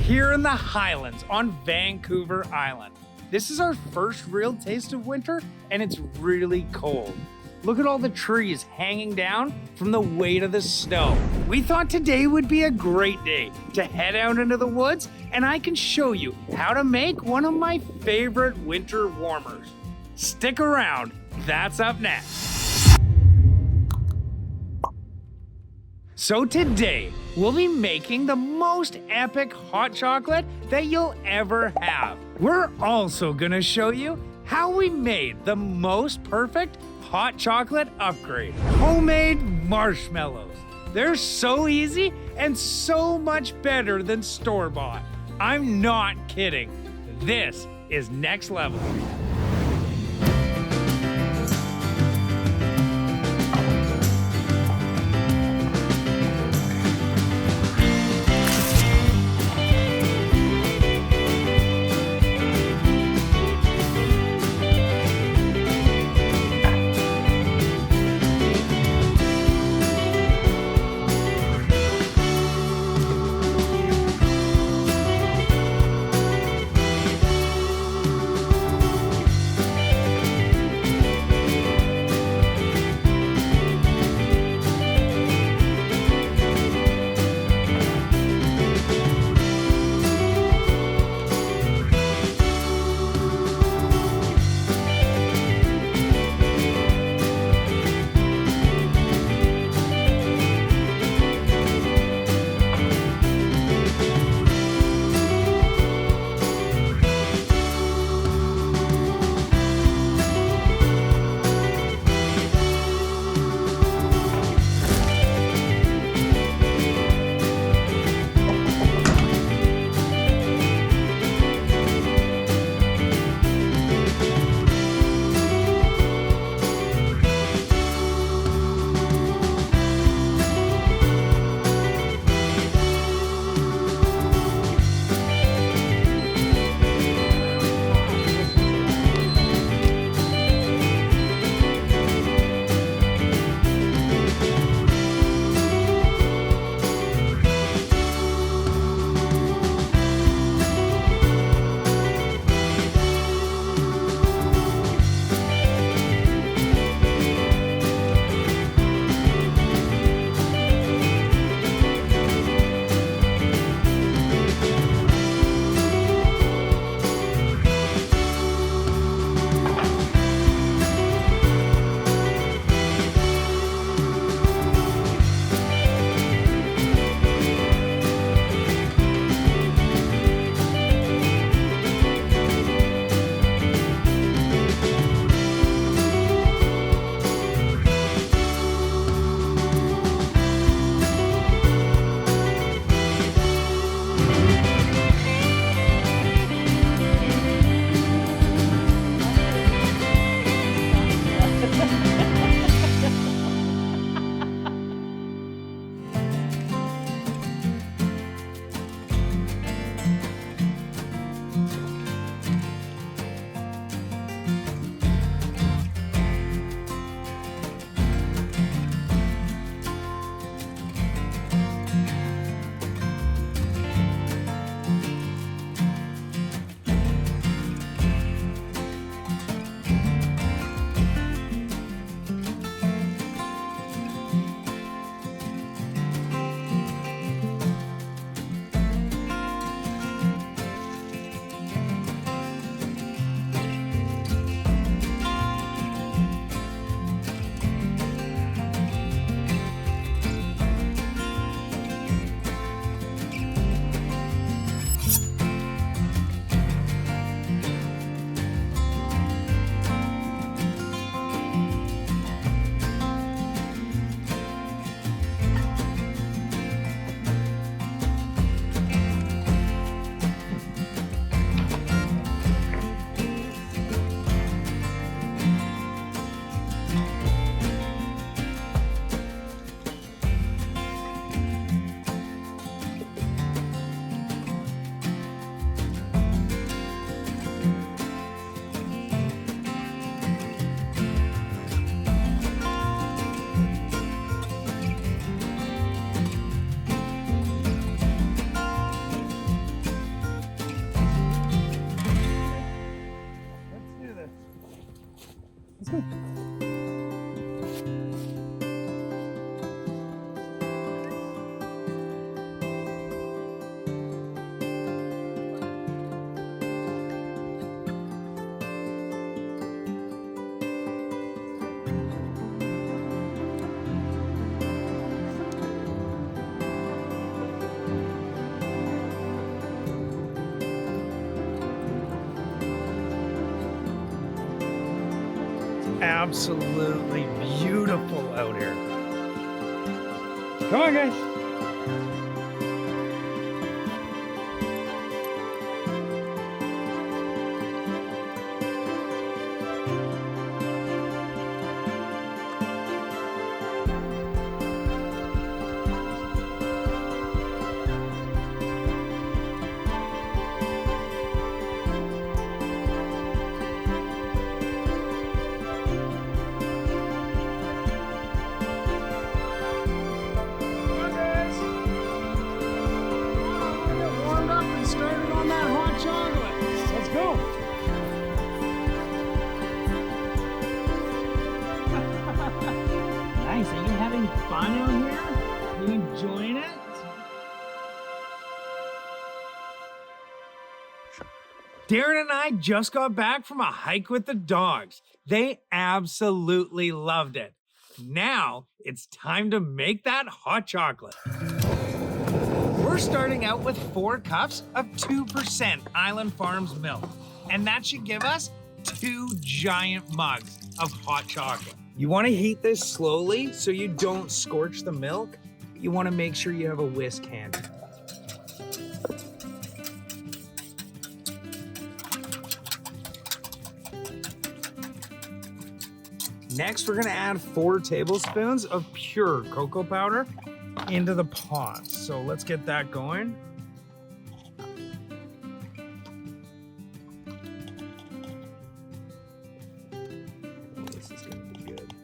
here in the Highlands on Vancouver Island. This is our first real taste of winter, and it's really cold. Look at all the trees hanging down from the weight of the snow. We thought today would be a great day to head out into the woods, and I can show you how to make one of my favorite winter warmers. Stick around, that's up next. So today, we'll be making the most epic hot chocolate that you'll ever have. We're also gonna show you how we made the most perfect hot chocolate upgrade, homemade marshmallows. They're so easy and so much better than store-bought. I'm not kidding. This is next level. absolutely beautiful out here. Come on, guys. Started on that hot chocolate. Let's go. Nice. Are you having fun out here? Are you enjoying it? Darren and I just got back from a hike with the dogs. They absolutely loved it. Now it's time to make that hot chocolate. We're starting out with 4 cups of 2% Island Farms milk, and that should give us 2 giant mugs of hot chocolate. You want to heat this slowly so you don't scorch the milk. You want to make sure you have a whisk handy. Next, we're going to add 4 tablespoons of pure cocoa powder into the pot. So let's get that going. Oh, this is going to be good.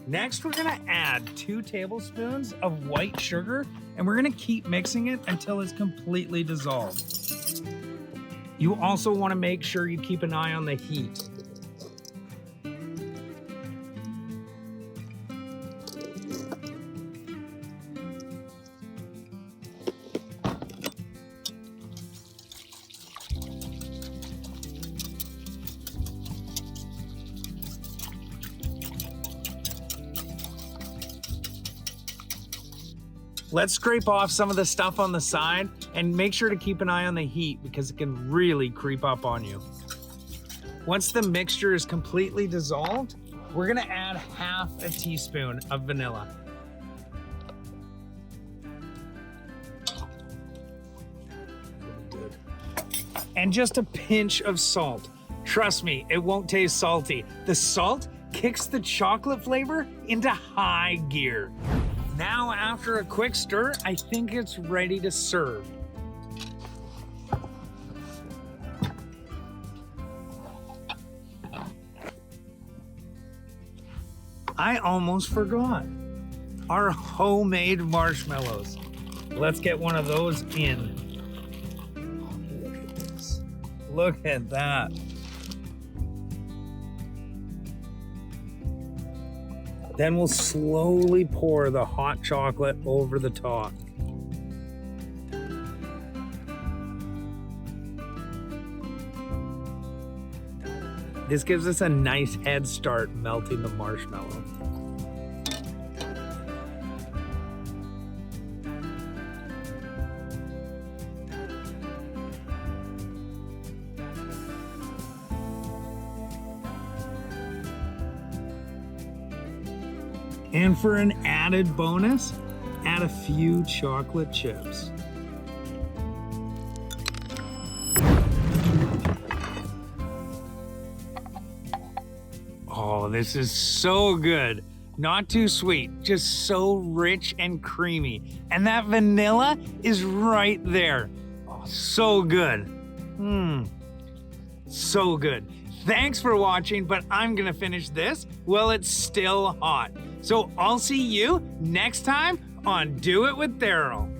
Next, we're going to add 2 tablespoons of white sugar, and we're going to keep mixing it until it's completely dissolved. You also want to make sure you keep an eye on the heat. Let's scrape off some of the stuff on the side and make sure to keep an eye on the heat because it can really creep up on you. Once the mixture is completely dissolved, we're gonna add half a teaspoon of vanilla. And just a pinch of salt. Trust me, it won't taste salty. The salt kicks the chocolate flavor into high gear. Now, after a quick stir, I think it's ready to serve. I almost forgot. Our homemade marshmallows. Let's get one of those in. Look at this. Look at that. Then we'll slowly pour the hot chocolate over the top. This gives us a nice head start melting the marshmallow. And for an added bonus, add a few chocolate chips. Oh, this is so good. Not too sweet, just so rich and creamy. And that vanilla is right there. Oh, so good. So good. Thanks for watching, but I'm gonna finish this while it's still hot. So I'll see you next time on Do It with Daryl.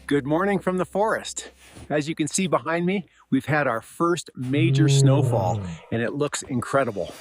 Good morning from the forest. As you can see behind me, we've had our first major snowfall and it looks incredible.